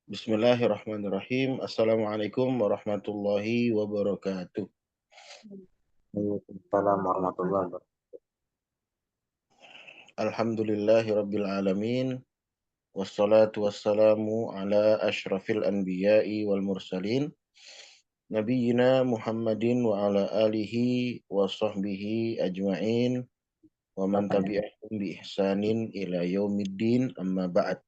Bismillahirrahmanirrahim. Assalamualaikum warahmatullahi wabarakatuh. Waalaikumsalam warahmatullahi wabarakatuh. Alhamdulillahirabbil alamin. Wassalatu wassalamu ala asyrafil anbiya'i wal mursalin. Nabiyyina Muhammadin wa ala alihi wa sahbihi ajma'in. Wa man tabi'ahum bi ihsanin ila yaumiddin amma ba'd.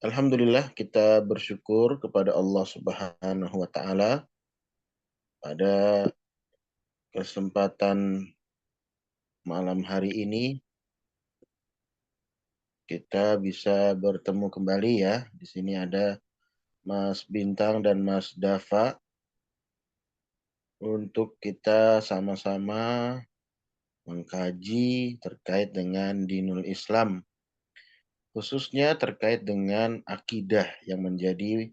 Alhamdulillah kita bersyukur kepada Allah Subhanahu wa taala pada kesempatan malam hari ini kita bisa bertemu kembali ya. Di sini ada Mas Bintang dan Mas Dava untuk kita sama-sama mengkaji terkait dengan Dinul Islam, khususnya terkait dengan akidah yang menjadi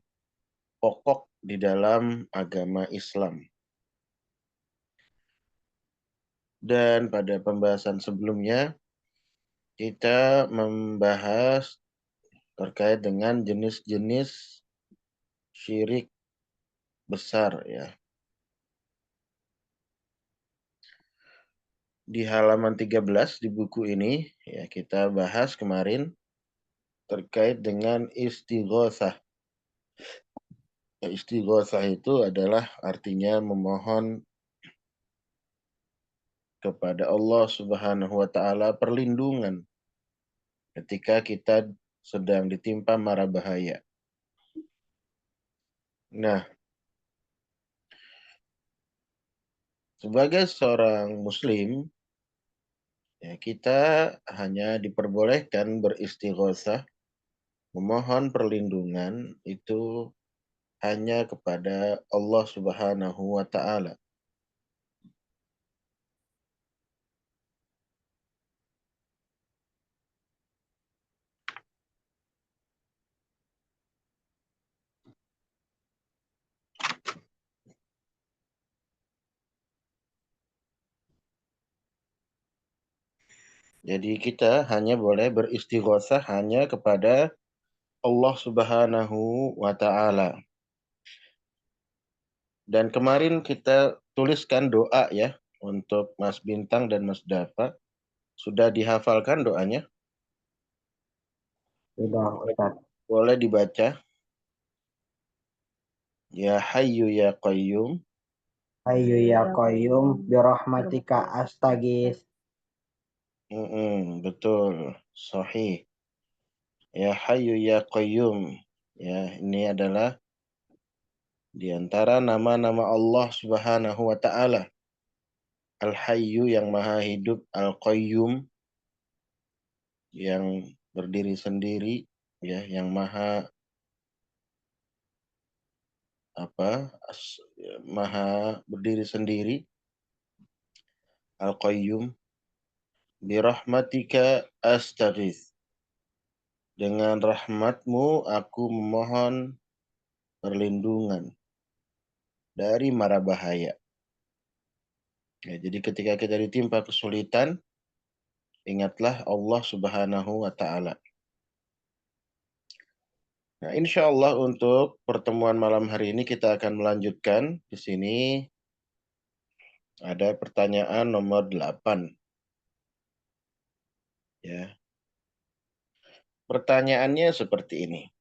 pokok di dalam agama Islam. Dan pada pembahasan sebelumnya kita membahas terkait dengan jenis-jenis syirik besar ya. Di halaman 13 di buku ini ya kita bahas kemarin terkait dengan istighosah. Istighosah itu adalah artinya memohon kepada Allah Subhanahu wa taala perlindungan ketika kita sedang ditimpa mara bahaya. Nah, sebagai seorang muslim ya kita hanya diperbolehkan beristighosah, memohon perlindungan itu hanya kepada Allah Subhanahu wa taala. Jadi kita hanya boleh beristighosah hanya kepada Allah Subhanahu wa taala. Dan kemarin kita tuliskan doa ya untuk Mas Bintang dan Mas Dava. Sudah dihafalkan doanya? Sudah Ustaz. Boleh dibaca. Ya Hayyu ya Qayyum. Hayyu ya qayyum birahmatika astaghis. Betul. Sahih. Ya Hayyu ya Qayyum. Ya, ini adalah di antara nama-nama Allah Subhanahu wa taala. Al-Hayyu yang Maha Hidup, Al-Qayyum yang berdiri sendiri, ya, yang Maha Maha berdiri sendiri, Al-Qayyum. Birahmatika astaghits. Dengan rahmatmu aku memohon perlindungan dari mara bahaya. Ya, jadi ketika kita ditimpa kesulitan, ingatlah Allah Subhanahu wa taala. Nah, insya Allah untuk pertemuan malam hari ini kita akan melanjutkan. Di sini ada pertanyaan nomor 8. Ya. Pertanyaannya seperti ini.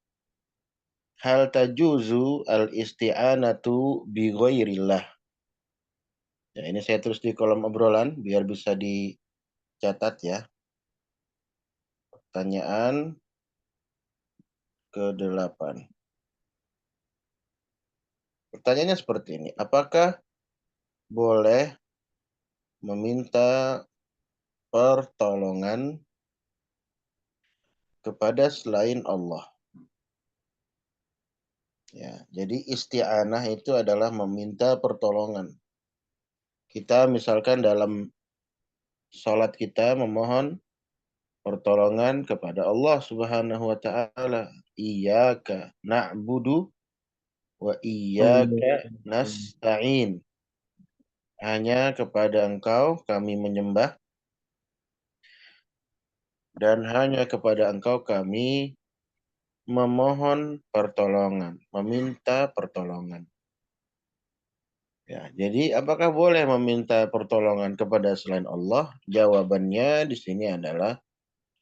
Hal tajuzu al-isti'anatu bi ghairillah. Ya, ini saya tulis di kolom obrolan biar bisa dicatat ya. Pertanyaan ke-8. Pertanyaannya seperti ini. Apakah boleh meminta pertolongan kepada selain Allah? Ya, jadi isti'anah itu adalah meminta pertolongan. Kita misalkan dalam sholat kita memohon pertolongan kepada Allah Subhanahu wa taala. Iyyaka na'budu wa iyyaka nasta'in. Hanya kepada Engkau kami menyembah dan hanya kepada Engkau kami memohon pertolongan, meminta pertolongan. Ya, jadi apakah boleh meminta pertolongan kepada selain Allah? Jawabannya di sini adalah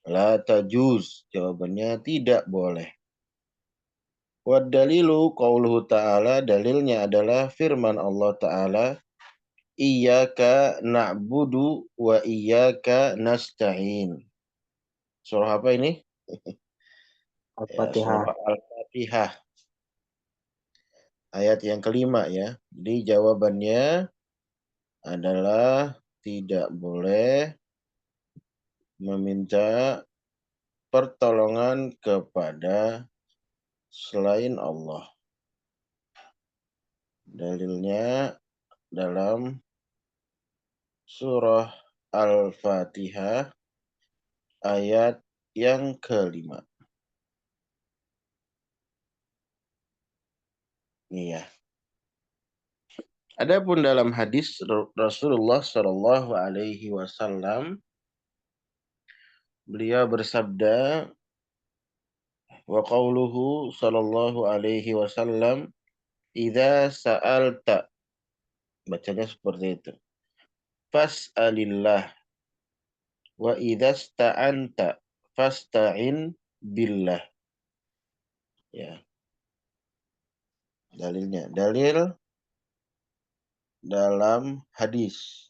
la tajuz. Jawabannya tidak boleh. Wa dalilu qauluhu ta'ala, dalilnya adalah firman Allah Ta'ala, iyyaka na'budu wa iyyaka nasta'in. Surah apa ini? Ya, Al-Fatihah. surah Al-Fatihah. Ayat yang kelima ya. Jadi jawabannya adalah tidak boleh meminta pertolongan kepada selain Allah. Dalilnya dalam surah Al-Fatihah ayat yang kelima. Iya. Adapun dalam hadis Rasulullah Shallallahu Alaihi Wasallam, beliau bersabda, wa qauluhu Shallallahu Alaihi Wasallam, idza sa'alta, bacanya seperti itu. Fas'alillah wa idza sta'anta fasta'in billah. Ya, dalilnya. Dalil dalam hadis.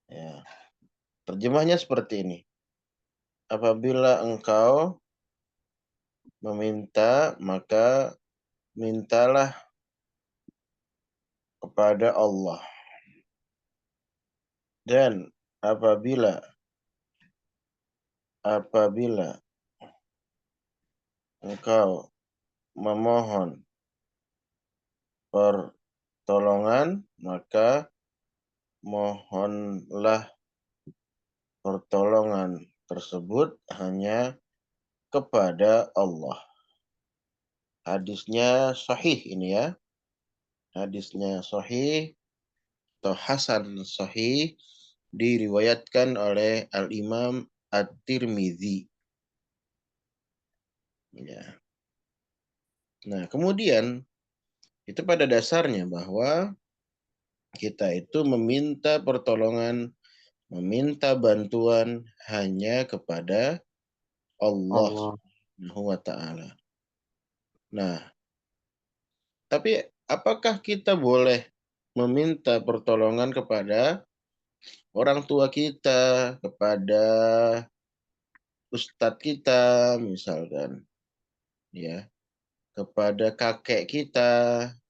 Ya, terjemahnya seperti ini. Apabila engkau meminta, maka mintalah kepada Allah. Dan apabila engkau memohon pertolongan, maka mohonlah pertolongan tersebut hanya kepada Allah. Hadisnya sahih ini ya. Hadisnya sahih atau hasan sahih diriwayatkan oleh Al-Imam At-Tirmidzi. Ya. Nah, kemudian itu pada dasarnya bahwa kita itu meminta pertolongan, meminta bantuan hanya kepada Allah Allah. Subhanahu wa taala. Nah, tapi apakah kita boleh meminta pertolongan kepada orang tua kita, kepada ustadz kita misalkan, ya, kepada kakek kita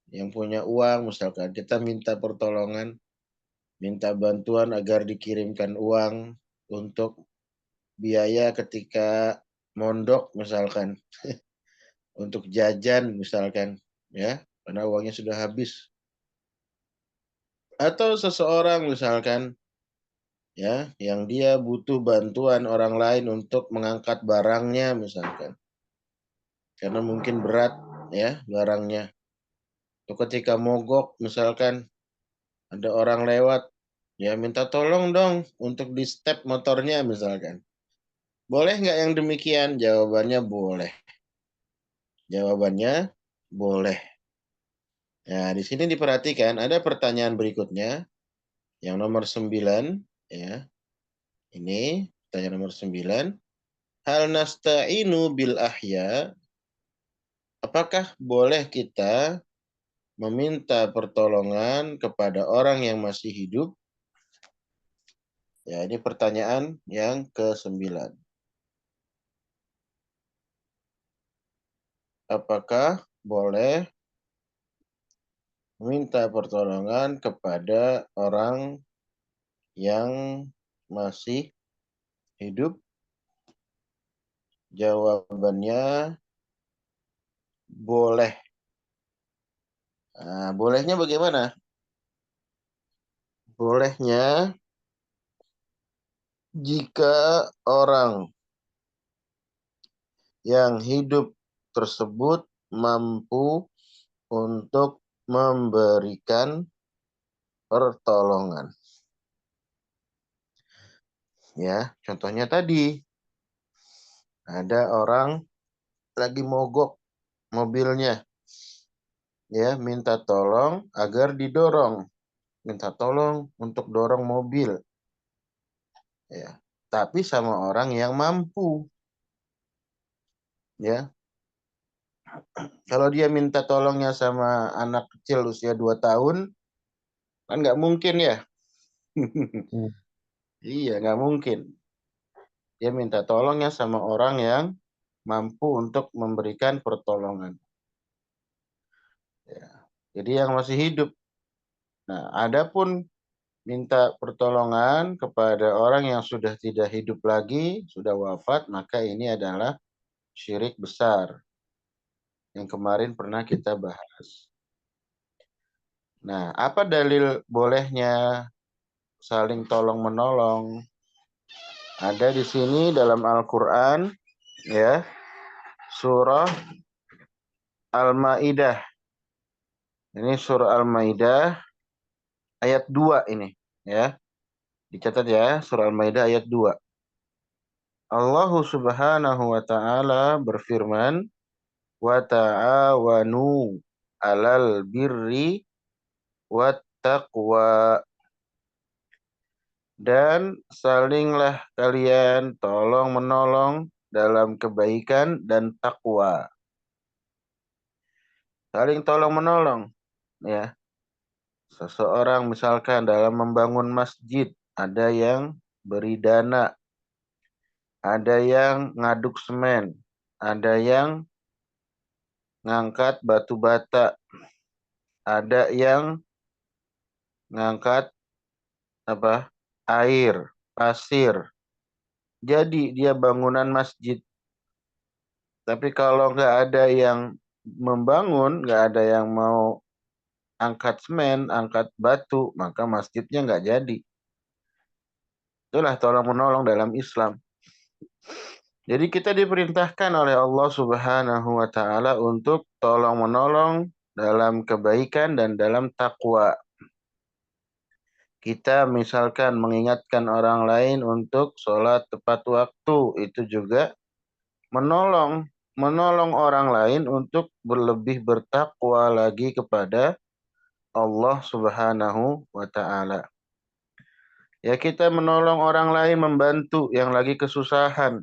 yang punya uang misalkan, kita minta pertolongan, minta bantuan agar dikirimkan uang untuk biaya ketika mondok misalkan, untuk jajan misalkan, ya, karena uangnya sudah habis. Atau seseorang misalkan, ya, yang dia butuh bantuan orang lain untuk mengangkat barangnya misalkan, karena mungkin berat ya barangnya. Atau ketika mogok misalkan ada orang lewat, ya minta tolong dong untuk di step motornya misalkan. Boleh nggak yang demikian? Jawabannya boleh. Jawabannya boleh. Nah, di sini diperhatikan ada pertanyaan berikutnya yang nomor 9 ya. Ini pertanyaan nomor 9. Hal nasta'inu bil ahya? Apakah boleh kita meminta pertolongan kepada orang yang masih hidup? Ya, ini pertanyaan yang ke-9. Apakah boleh meminta pertolongan kepada orang yang masih hidup? Jawabannya boleh. Nah, bolehnya bagaimana? Bolehnya jika orang yang hidup tersebut mampu untuk memberikan pertolongan. Ya, contohnya tadi ada orang lagi mogok mobilnya, ya minta tolong agar didorong, minta tolong untuk dorong mobil, ya. Tapi sama orang yang mampu, ya. Kalau dia minta tolongnya sama anak kecil usia 2 tahun, kan nggak mungkin ya. Hmm. Iya, nggak mungkin. Dia minta tolongnya sama orang yang mampu untuk memberikan pertolongan. Ya. Jadi yang masih hidup. Nah, adapun minta pertolongan kepada orang yang sudah tidak hidup lagi, sudah wafat, maka ini adalah syirik besar yang kemarin pernah kita bahas. Nah, apa dalil bolehnya saling tolong-menolong? Ada di sini dalam Al-Qur'an, ya, surah Al-Maidah. Ini surah Al-Maidah ayat 2 ini, ya. Dicatat ya, surah Al-Maidah ayat 2. Allah Subhanahu wa taala berfirman, "Wa ta'awanu 'alal birri wat taqwa." Dan salinglah kalian tolong menolong dalam kebaikan dan takwa. Saling tolong menolong, ya. Seseorang misalkan dalam membangun masjid, ada yang beri dana, ada yang ngaduk semen, ada yang ngangkat batu bata, ada yang ngangkat apa? Air, pasir. Jadi dia bangunan masjid. Tapi kalau nggak ada yang membangun, nggak ada yang mau angkat semen, angkat batu, maka masjidnya nggak jadi. Itulah tolong menolong dalam Islam. Jadi kita diperintahkan oleh Allah Subhanahu wa taala untuk tolong menolong dalam kebaikan dan dalam takwa. Kita misalkan mengingatkan orang lain untuk sholat tepat waktu, itu juga menolong menolong orang lain untuk berlebih bertakwa lagi kepada Allah Subhanahu wa taala. Ya kita menolong orang lain, membantu yang lagi kesusahan.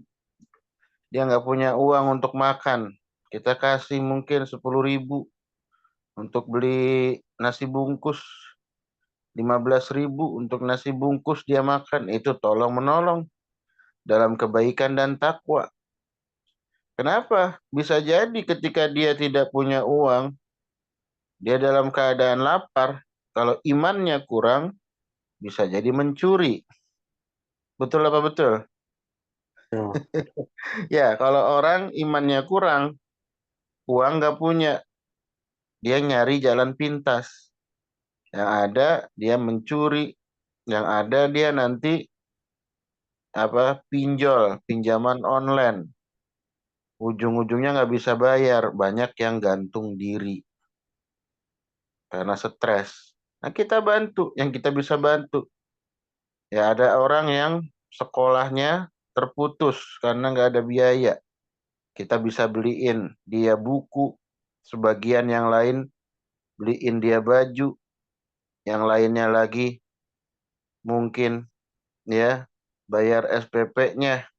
Dia nggak punya uang untuk makan. Kita kasih mungkin 10.000 untuk beli nasi bungkus, 15.000 untuk nasi bungkus dia makan. Itu tolong menolong dalam kebaikan dan takwa. Kenapa? Bisa jadi ketika dia tidak punya uang, dia dalam keadaan lapar. Kalau imannya kurang, bisa jadi mencuri. Betul apa betul? Tuh. Ya, kalau orang imannya kurang, uang nggak punya, dia nyari jalan pintas. Yang ada dia mencuri, yang ada dia nanti pinjol, pinjaman online. Ujung-ujungnya nggak bisa bayar, banyak yang gantung diri karena stres. Nah, kita bantu, yang kita bisa bantu. Ya, ada orang yang sekolahnya terputus karena nggak ada biaya. Kita bisa beliin dia buku, sebagian yang lain beliin dia baju, yang lainnya lagi mungkin ya bayar SPP-nya.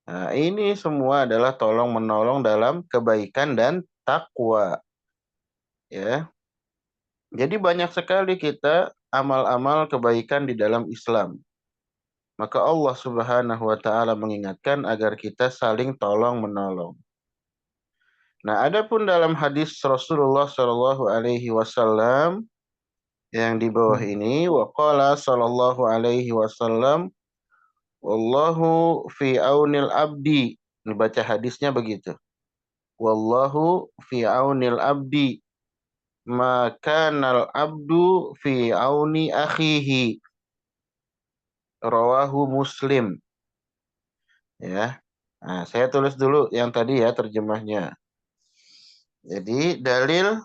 Nah, ini semua adalah tolong menolong dalam kebaikan dan takwa, ya. Jadi banyak sekali kita amal-amal kebaikan di dalam Islam. Maka Allah Subhanahu wa taala mengingatkan agar kita saling tolong menolong. Nah, adapun dalam hadis Rasulullah Shallallahu alaihi wasallam yang di bawah Hmm. ini, waqala sallallahu alaihi wasallam, wallahu fi aunil abdi. Ini baca hadisnya begitu. Wallahu fi aunil abdi, maka nal abdu fi auni akhihi. Rawahu Muslim. Ya. Nah, saya tulis dulu yang tadi ya terjemahnya. Jadi dalil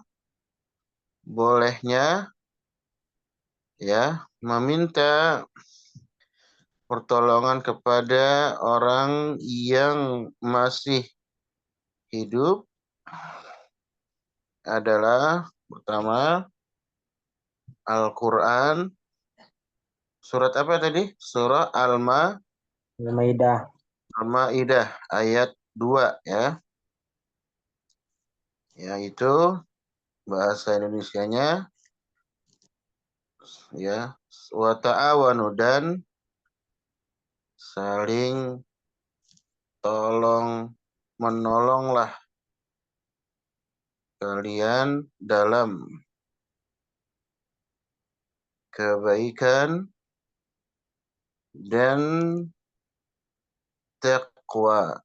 bolehnya ya meminta pertolongan kepada orang yang masih hidup adalah pertama Al-Quran. Surat apa tadi? Surah Al-Maidah. Al-Maidah ayat 2 ya. Yaitu bahasa Indonesianya ya, wa ta'awanu, dan saling tolong menolonglah kalian dalam kebaikan dan taqwa.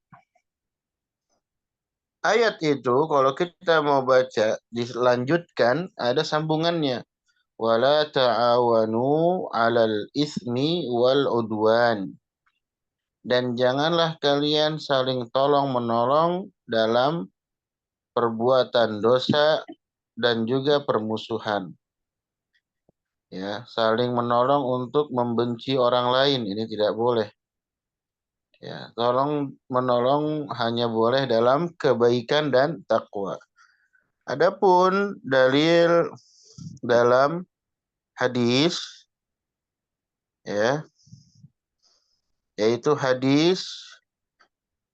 Ayat itu kalau kita mau baca dilanjutkan ada sambungannya. Wala ta'awanu 'alal ismi wal udwan. Dan janganlah kalian saling tolong-menolong dalam perbuatan dosa dan juga permusuhan. Ya, saling menolong untuk membenci orang lain ini tidak boleh. Ya, tolong menolong hanya boleh dalam kebaikan dan takwa. Adapun dalil dalam hadis ya, yaitu hadis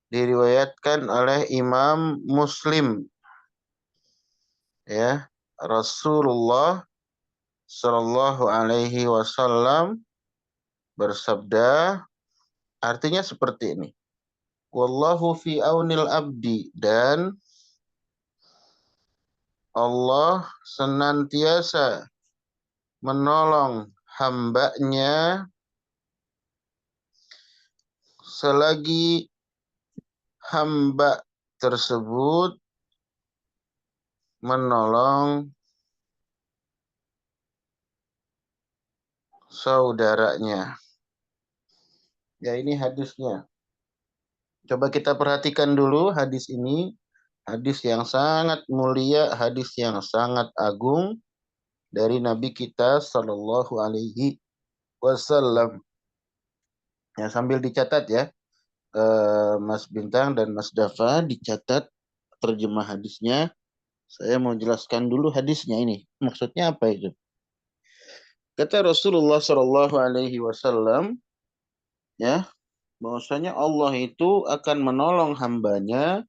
diriwayatkan oleh Imam Muslim ya, Rasulullah Shallallahu alaihi wasallam bersabda, artinya seperti ini. Wallahu fi aunil abdi, dan Allah senantiasa menolong hambanya selagi hamba tersebut menolong saudaranya. Ya, ini hadisnya. Coba kita perhatikan dulu hadis ini. Hadis yang sangat mulia, hadis yang sangat agung dari Nabi kita Sallallahu Alaihi Wasallam. Ya, sambil dicatat ya, Mas Bintang dan Mas Dafa, dicatat terjemah hadisnya. Saya mau jelaskan dulu hadisnya ini. Maksudnya apa itu? Kata Rasulullah Shallallahu Alaihi Wasallam, ya, bahwasanya Allah itu akan menolong hambanya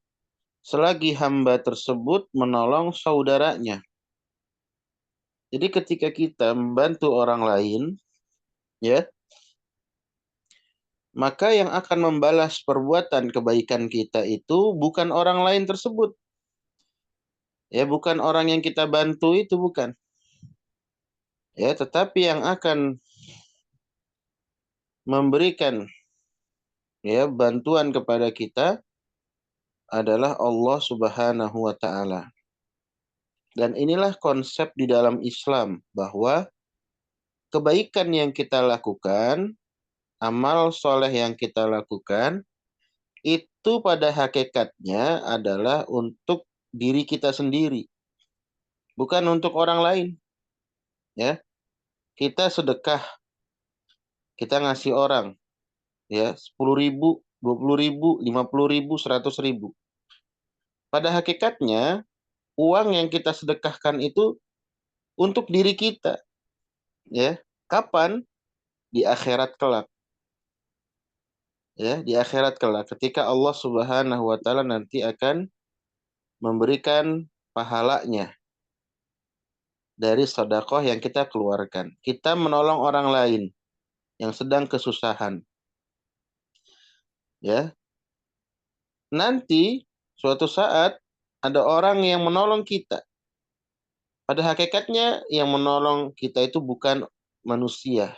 selagi hamba tersebut menolong saudaranya. Jadi ketika kita membantu orang lain, ya, maka yang akan membalas perbuatan kebaikan kita itu bukan orang lain tersebut. Ya, bukan orang yang kita bantu itu, bukan. Ya, tetapi yang akan memberikan ya bantuan kepada kita adalah Allah Subhanahu wa taala. Dan inilah konsep di dalam Islam bahwa kebaikan yang kita lakukan, amal soleh yang kita lakukan, itu pada hakikatnya adalah untuk diri kita sendiri, bukan untuk orang lain. Ya, kita sedekah, kita ngasih orang, ya 10.000, 20.000, 50.000, 100.000. Pada hakikatnya uang yang kita sedekahkan itu untuk diri kita, ya. Kapan? Di akhirat kelak. Ya, di akhirat kelak ketika Allah Subhanahu wa taala nanti akan memberikan pahalanya dari sedekah yang kita keluarkan. Kita menolong orang lain yang sedang kesusahan. Ya. Nanti suatu saat ada orang yang menolong kita. Pada hakikatnya yang menolong kita itu bukan manusia,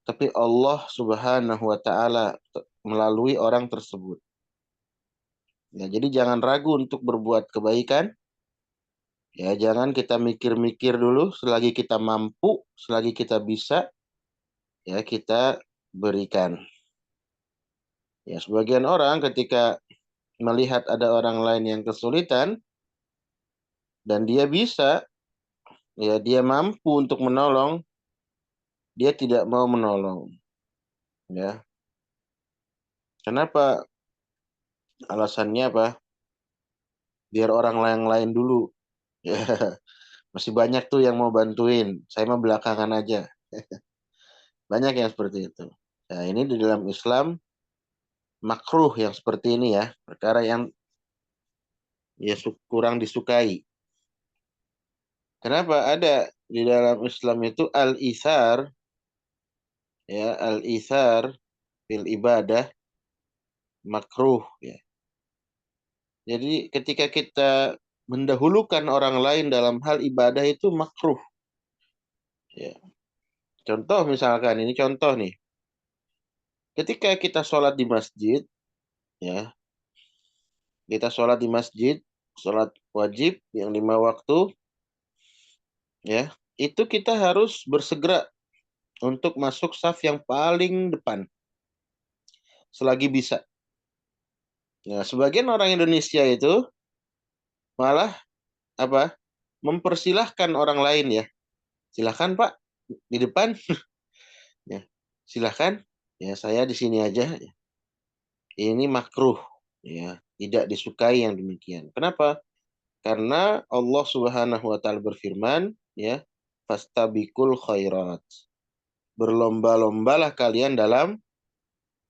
tapi Allah Subhanahu wa taala melalui orang tersebut. Ya, jadi jangan ragu untuk berbuat kebaikan. Ya, jangan kita mikir-mikir dulu, selagi kita mampu, selagi kita bisa, ya kita berikan. Ya, sebagian orang ketika melihat ada orang lain yang kesulitan dan dia bisa, ya dia mampu untuk menolong, dia tidak mau menolong. Ya. Kenapa? Alasannya apa? Biar orang lain dulu. Ya. Masih banyak tuh yang mau bantuin. Saya mah belakangan aja. Banyak yang seperti itu. Nah, ini di dalam Islam makruh yang seperti ini ya. Perkara yang ya kurang disukai. Kenapa? Ada di dalam Islam itu al-ithar, ya, al-ithar fil ibadah makruh ya. Jadi ketika kita mendahulukan orang lain dalam hal ibadah itu makruh ya. Contoh misalkan ini contoh nih. Ketika kita sholat di masjid ya, kita sholat di masjid, sholat wajib yang 5 waktu ya, itu kita harus bersegera untuk masuk saf yang paling depan selagi bisa. Nah, sebagian orang Indonesia itu malah apa? Mempersilahkan orang lain ya. Silahkan Pak di depan. Ya, silahkan. Ya, saya di sini aja. Ini makruh. Ya, tidak disukai yang demikian. Kenapa? Karena Allah Subhanahu wa taala berfirman, ya, fastabikul khairat. Berlomba-lombalah kalian dalam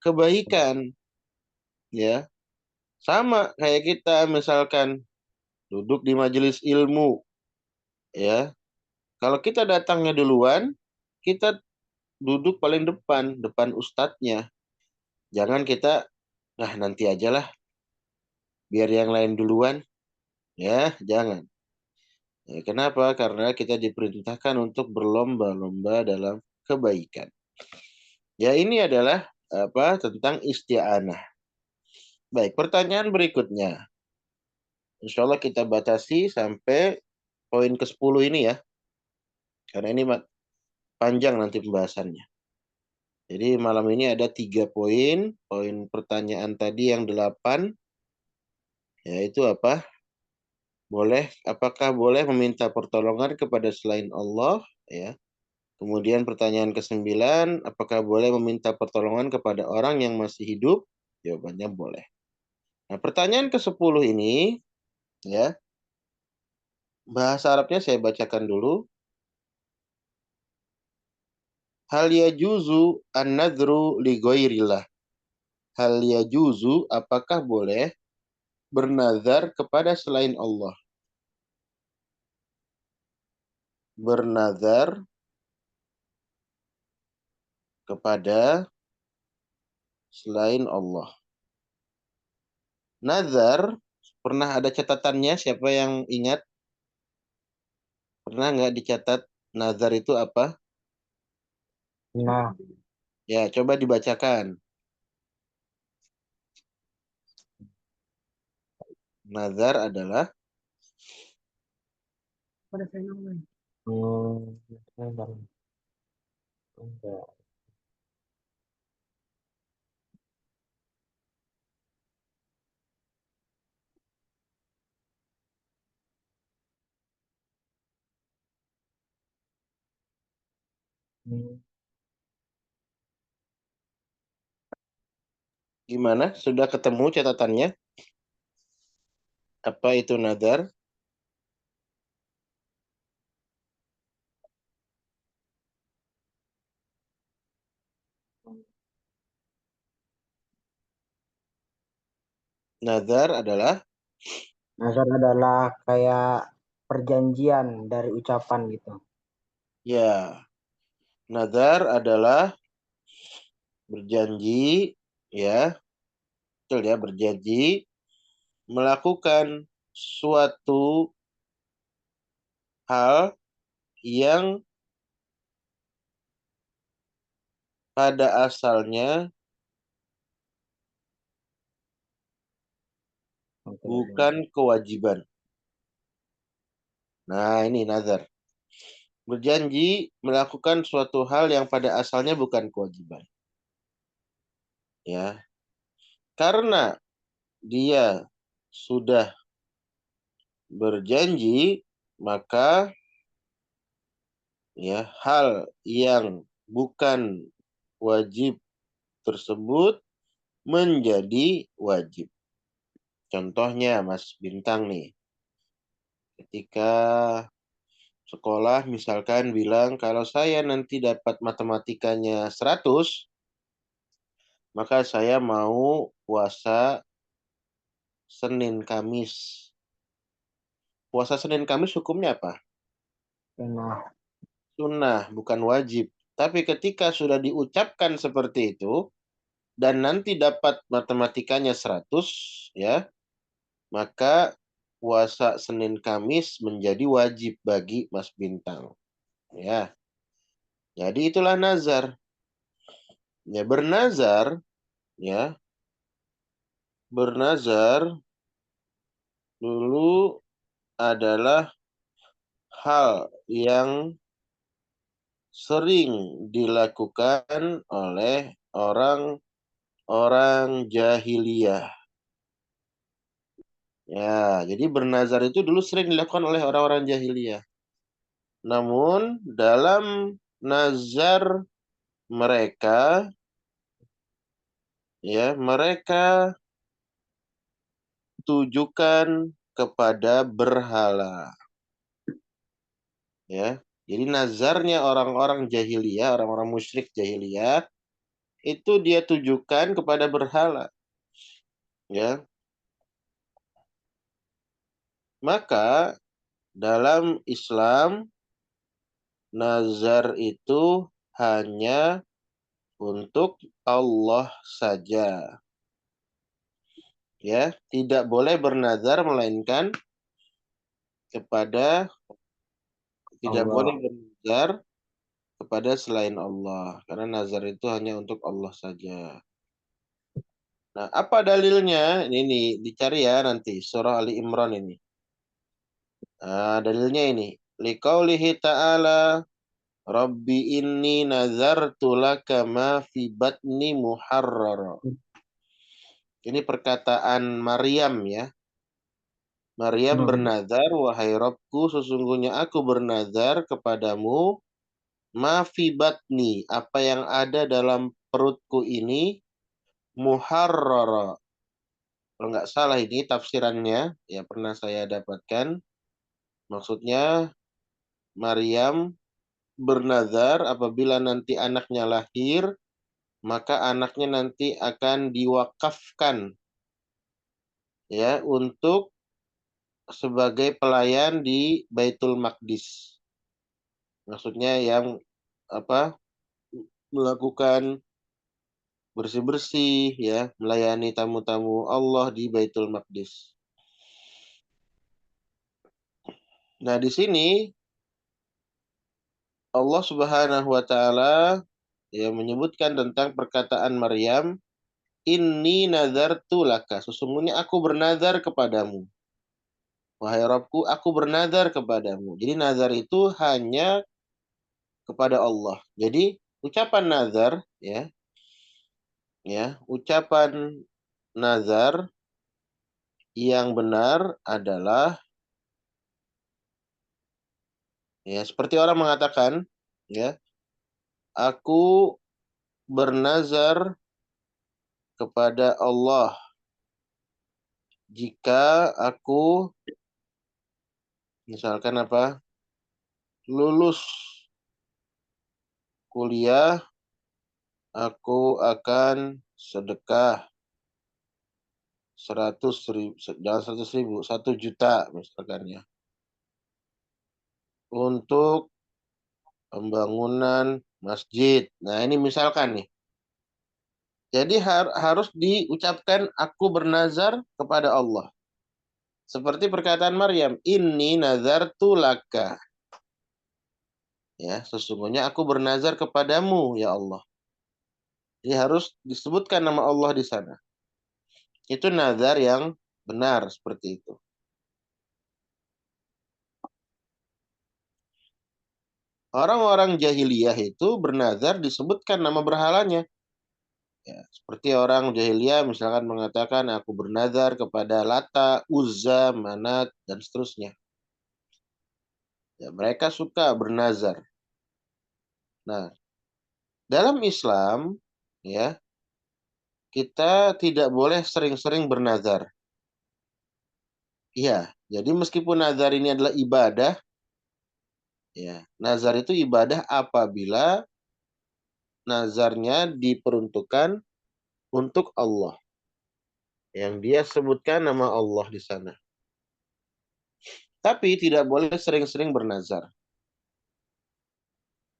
kebaikan, ya. Sama kayak kita misalkan duduk di majelis ilmu, ya. Kalau kita datangnya duluan, kita duduk paling depan, depan ustadznya. Jangan kita, nah nanti aja lah, biar yang lain duluan. Ya, jangan. Ya, kenapa? Karena kita diperintahkan untuk berlomba-lomba dalam kebaikan. Ya, ini adalah apa tentang isti'anah. Baik, pertanyaan berikutnya. Insya Allah kita batasi sampai poin ke-10 ini ya. Karena ini panjang nanti pembahasannya. Jadi malam ini ada 3 poin. Poin pertanyaan tadi yang 8, yaitu apa? Apakah boleh meminta pertolongan kepada selain Allah? Ya. Kemudian pertanyaan ke-9, apakah boleh meminta pertolongan kepada orang yang masih hidup? Jawabannya boleh. Nah, pertanyaan ke-10 ini, ya, bahasa Arabnya saya bacakan dulu. Hal yajuzu an-nadhru li ghairillah. Hal yajuzu, apakah boleh bernazar kepada selain Allah? Bernazar kepada selain Allah. Nazar, pernah ada catatannya? Siapa yang ingat? Pernah nggak dicatat nazar itu apa? Nah, Ya, coba dibacakan. Nazar adalah sebentar. Enggak. Hmm, gimana? Sudah ketemu catatannya? Apa itu nazar? Nazar adalah Nazar adalah kayak perjanjian dari ucapan gitu. ya, nazar adalah berjanji, ya, betul ya, berjanji melakukan suatu hal yang pada asalnya Oke. bukan kewajiban. Nah, ini nazar. Berjanji melakukan suatu hal yang pada asalnya bukan kewajiban. Ya, karena dia sudah berjanji, maka ya hal yang bukan wajib tersebut menjadi wajib. Contohnya Mas Bintang nih, ketika sekolah misalkan bilang kalau saya nanti dapat matematikanya 100, maka saya mau puasa Senin Kamis. Puasa Senin Kamis hukumnya apa? Sunnah. Sunnah, bukan wajib. Tapi ketika sudah diucapkan seperti itu, dan nanti dapat matematikanya 100, ya, maka puasa Senin Kamis menjadi wajib bagi Mas Bintang. Ya, jadi itulah nazar. Ya, bernazar, ya, bernazar dulu adalah hal yang sering dilakukan oleh orang-orang jahiliyah. Ya, jadi bernazar itu dulu sering dilakukan oleh orang-orang jahiliyah. Namun dalam nazar mereka, ya, mereka tujukan kepada berhala. Ya, jadi nazarnya orang-orang jahiliyah, orang-orang musyrik jahiliyah, itu dia tujukan kepada berhala. Ya, maka dalam Islam nazar itu hanya untuk Allah saja. Ya, tidak boleh bernazar melainkan kepada tidak boleh Allah. bernazar kepada selain Allah, karena nazar itu hanya untuk Allah saja. Nah, apa dalilnya? Ini nih, dicari ya nanti surah Ali Imran ini. Nah, dalilnya ini. Liqaulihi ta'ala Rabbi inni nazartu laka ma fi batni muharrara. Ini perkataan Maryam ya. Maryam Hmm. bernazar, wahai Rabbku, sesungguhnya aku bernazar kepadamu, ma fi batni, apa yang ada dalam perutku ini, muharrara. Kalau nggak salah ini tafsirannya, ya pernah saya dapatkan. Maksudnya Maryam bernazar apabila nanti anaknya lahir, maka anaknya nanti akan diwakafkan ya untuk sebagai pelayan di Baitul Maqdis. Maksudnya yang apa melakukan bersih-bersih ya, melayani tamu-tamu Allah di Baitul Maqdis. Nah, di sini Allah Subhanahu wa taala ya menyebutkan tentang perkataan Maryam, inni nazartu laka, sesungguhnya aku bernazar kepadamu. Wahai Rabbku, aku bernazar kepadamu. Jadi nazar itu hanya kepada Allah. Jadi ucapan nazar ucapan nazar yang benar adalah ya seperti orang mengatakan ya, aku bernazar kepada Allah jika aku misalkan apa? Lulus kuliah, aku akan sedekah 100.000, jangan 100.000, 1 juta misalkan ya, untuk pembangunan masjid. Nah, ini misalkan nih. Jadi harus diucapkan aku bernazar kepada Allah. Seperti perkataan Maryam, inni nazartu laka. Ya, sesungguhnya aku bernazar kepadamu, ya Allah. Jadi harus disebutkan nama Allah di sana. Itu nazar yang benar seperti itu. Orang-orang jahiliyah itu bernazar disebutkan nama berhalanya. Ya, seperti orang jahiliyah misalkan mengatakan aku bernazar kepada Lata, Uzza, Manat, dan seterusnya. Ya, mereka suka bernazar. Nah, dalam Islam, ya, kita tidak boleh sering-sering bernazar. Iya, jadi meskipun nazar ini adalah ibadah, ya, nazar itu ibadah apabila nazarnya diperuntukkan untuk Allah. Yang dia sebutkan nama Allah di sana. Tapi tidak boleh sering-sering bernazar.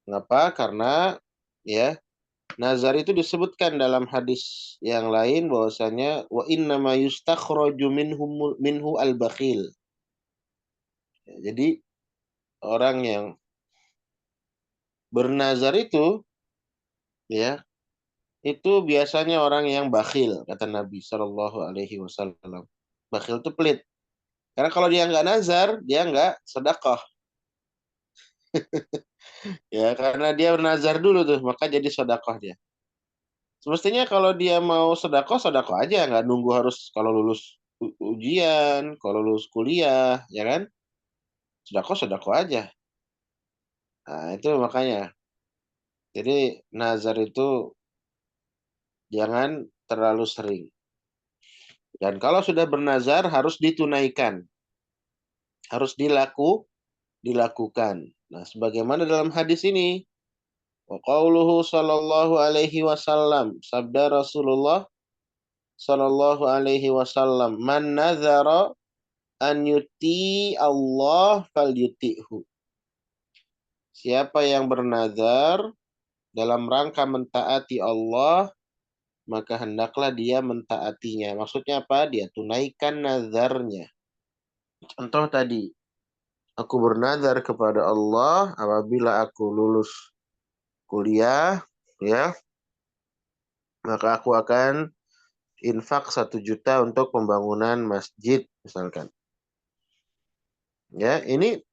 Mengapa? Karena ya, nazar itu disebutkan dalam hadis yang lain bahwasanya wa innama yustakhraju minhu al-bakhil. Ya, jadi orang yang bernazar itu ya, itu biasanya orang yang bakhil kata Nabi Shallallahu alaihi wasallam. Bakhil itu pelit. Karena kalau dia nggak nazar, dia nggak sedekah. Ya, karena dia bernazar dulu tuh, maka jadi sedekah dia. Semestinya kalau dia mau sedekah, sedekah aja, nggak nunggu harus kalau lulus ujian, kalau lulus kuliah, ya kan? Sedekah, sedekah aja. Nah, itu makanya. Jadi nazar itu jangan terlalu sering. Dan kalau sudah bernazar harus ditunaikan, harus dilakukan. Nah, sebagaimana dalam hadis ini, wa qauluhu sallallahu alaihi wasallam, sabda Rasulullah sallallahu alaihi wasallam, man nazara an yuti Allah fal yuti'hu. Siapa yang bernazar dalam rangka mentaati Allah, maka hendaklah dia mentaatinya. Maksudnya apa? Dia tunaikan nazarnya. Contoh tadi, aku bernazar kepada Allah apabila aku lulus kuliah, ya, maka aku akan infak 1 juta untuk pembangunan masjid, misalkan. Ya, ini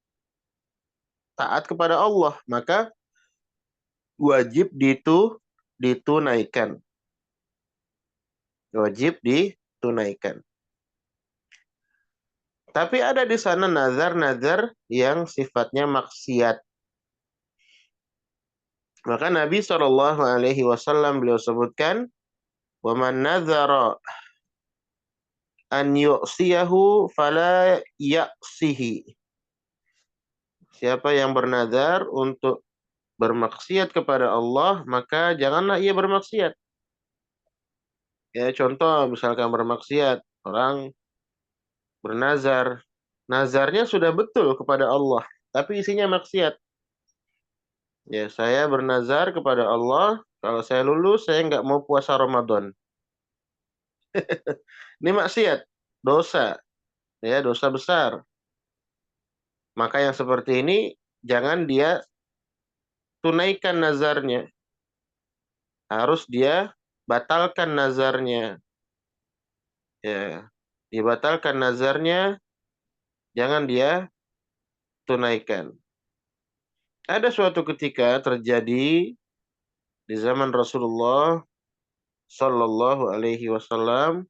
taat kepada Allah, maka wajib ditunaikan. Wajib ditunaikan. Tapi ada di sana nazar-nazar yang sifatnya maksiat. Maka Nabi Shallallahu Alaihi Wasallam beliau sebutkan, "Waman nazara an yu'siyahu fala ya'sihi." Siapa yang bernazar untuk bermaksiat kepada Allah, maka janganlah ia bermaksiat. Ya, contoh misalkan bermaksiat, orang bernazar, nazarnya sudah betul kepada Allah, tapi isinya maksiat. Ya, saya bernazar kepada Allah, kalau saya lulus, saya nggak mau puasa Ramadan. Ini maksiat, dosa, ya dosa besar. Maka yang seperti ini, jangan dia tunaikan nazarnya. Harus dia batalkan nazarnya. Ya, dibatalkan nazarnya, jangan dia tunaikan. Ada suatu ketika terjadi di zaman Rasulullah Shallallahu Alaihi Wasallam,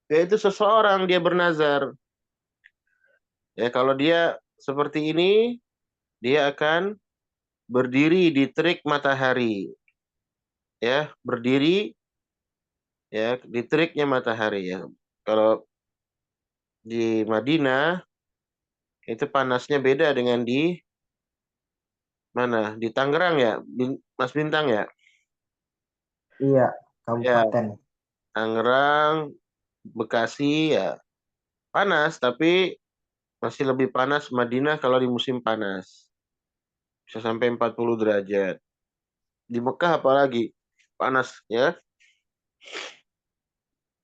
yaitu seseorang dia bernazar. Ya, kalau dia seperti ini, dia akan berdiri di terik matahari. Ya, berdiri ya di teriknya matahari ya. Kalau di Madinah itu panasnya beda dengan di mana? Di Tangerang ya, Mas Bintang ya. Iya, Ya, kabupaten. Tangerang, Bekasi ya panas, tapi masih lebih panas Madinah kalau di musim panas. Bisa sampai 40 derajat. Di Mekah apalagi panas ya.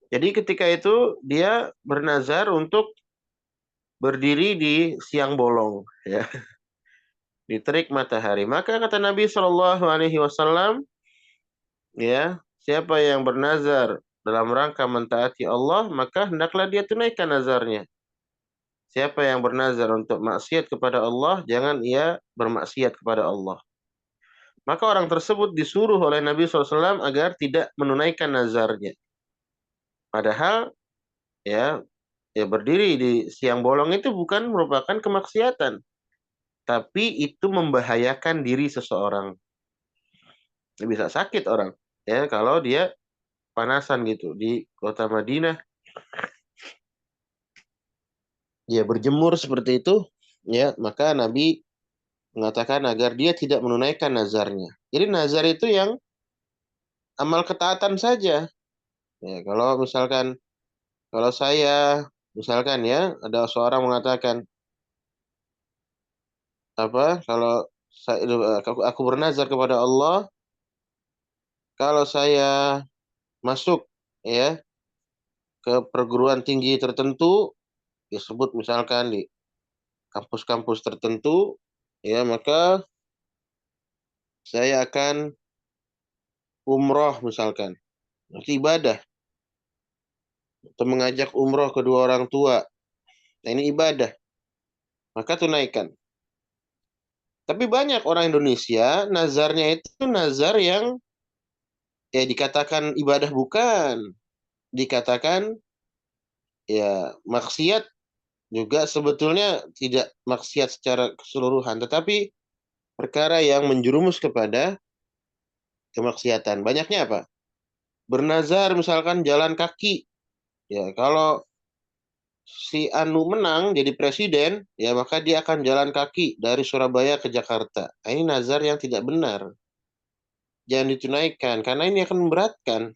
Jadi ketika itu dia bernazar untuk berdiri di siang bolong ya, di terik matahari. Maka kata Nabi Shallallahu alaihi wasallam, ya, siapa yang bernazar dalam rangka mentaati Allah, maka hendaklah dia tunaikan nazarnya. Siapa yang bernazar untuk maksiat kepada Allah, jangan ia bermaksiat kepada Allah. Maka orang tersebut disuruh oleh Nabi SAW agar tidak menunaikan nazarnya. Padahal ya, ya berdiri di siang bolong itu bukan merupakan kemaksiatan, tapi itu membahayakan diri seseorang. Bisa sakit orang ya kalau dia panasan gitu di kota Madinah. Dia berjemur seperti itu, ya, maka Nabi mengatakan agar dia tidak menunaikan nazarnya. Jadi nazar itu yang amal ketaatan saja. Ya, kalau misalkan kalau saya misalkan ya ada seorang mengatakan apa kalau saya, aku bernazar kepada Allah kalau saya masuk ya ke perguruan tinggi tertentu disebut misalkan di kampus-kampus tertentu ya maka saya akan umroh misalkan itu ibadah atau mengajak umroh kedua orang tua nah ini ibadah maka tunaikan tapi banyak orang Indonesia nazarnya itu nazar yang ya dikatakan ibadah bukan dikatakan ya maksiat juga sebetulnya tidak maksiat secara keseluruhan tetapi perkara yang menjerumus kepada kemaksiatan banyaknya apa bernazar misalkan jalan kaki ya kalau si Anu menang jadi presiden ya maka dia akan jalan kaki dari Surabaya ke Jakarta nah, ini nazar yang tidak benar jangan ditunaikan karena ini akan memberatkan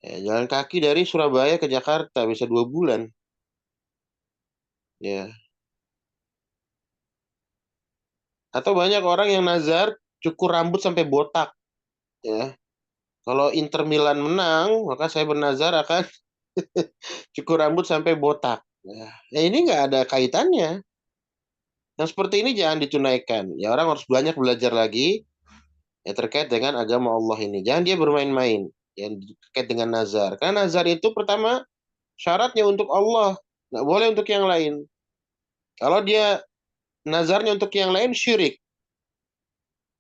ya, jalan kaki dari Surabaya ke Jakarta bisa 2 bulan ya atau banyak orang yang nazar cukur rambut sampai botak ya kalau Inter Milan menang maka saya bernazar akan cukur rambut sampai botak ya ini nggak ada kaitannya yang seperti ini jangan ditunaikan ya orang harus banyak belajar lagi ya terkait dengan agama Allah ini jangan dia bermain-main yang terkait dengan nazar karena nazar itu pertama syaratnya untuk Allah nggak boleh untuk yang lain kalau dia nazarnya untuk yang lain syirik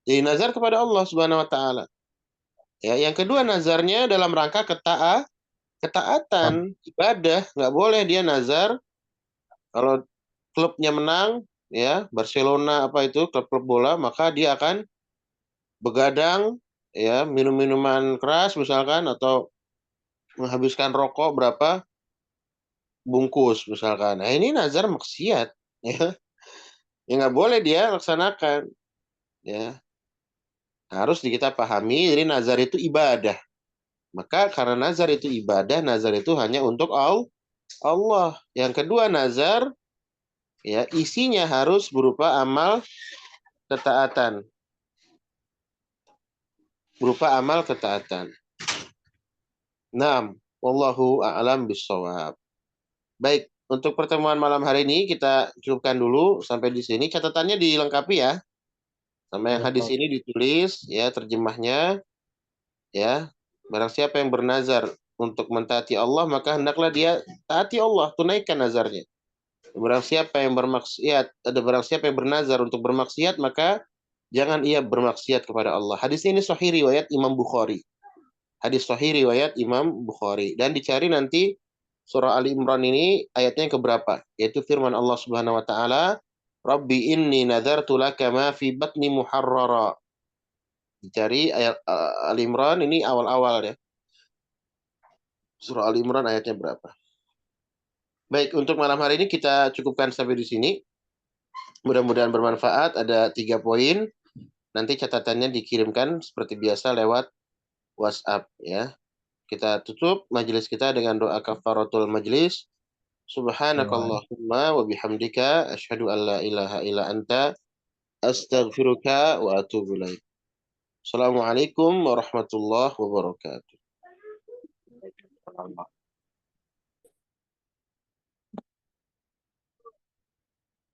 jadi nazar kepada Allah Subhanahu Wa Taala ya yang kedua nazarnya dalam rangka ketaatan ibadah nggak boleh dia nazar kalau klubnya menang ya Barcelona apa itu klub-klub bola maka dia akan begadang ya minum minuman keras misalkan atau menghabiskan rokok berapa bungkus misalkan nah ini nazar maksiat ya ya nggak boleh dia laksanakan ya harus kita pahami jadi nazar itu ibadah maka karena nazar itu ibadah nazar itu hanya untuk Allah yang kedua nazar ya isinya harus berupa amal ketaatan Naam, wallahu a'lam bissawab. Baik, untuk pertemuan malam hari ini kita cukupkan dulu sampai di sini. Catatannya dilengkapi ya. Sama yang Ya, hadis Prof. ini ditulis ya terjemahnya ya. Barang siapa yang bernazar untuk mentaati Allah maka hendaklah dia taati Allah, tunaikan nazarnya. Barang siapa yang bermaksiat, ada barang siapa yang bernazar untuk bermaksiat maka jangan ia bermaksiat kepada Allah. Hadis ini sahih riwayat Imam Bukhari. Hadis sahih riwayat Imam Bukhari dan dicari nanti surah Ali Imran ini ayatnya yang keberapa yaitu firman Allah Subhanahu wa taala Rabbi inni nadartu laka ma fi batni muharrara dicari ayat Ali Imran ini awal-awal ya surah Ali Imran ayatnya berapa baik untuk malam hari ini kita cukupkan sampai di sini mudah-mudahan bermanfaat ada 3 poin nanti catatannya dikirimkan seperti biasa lewat WhatsApp ya kita tutup majelis kita dengan doa kafaratul majelis. Ya. Subhanakallahumma wa bihamdika asyhadu an la ilaha illa anta astaghfiruka wa atubu ilaik. Assalamualaikum warahmatullahi wabarakatuh.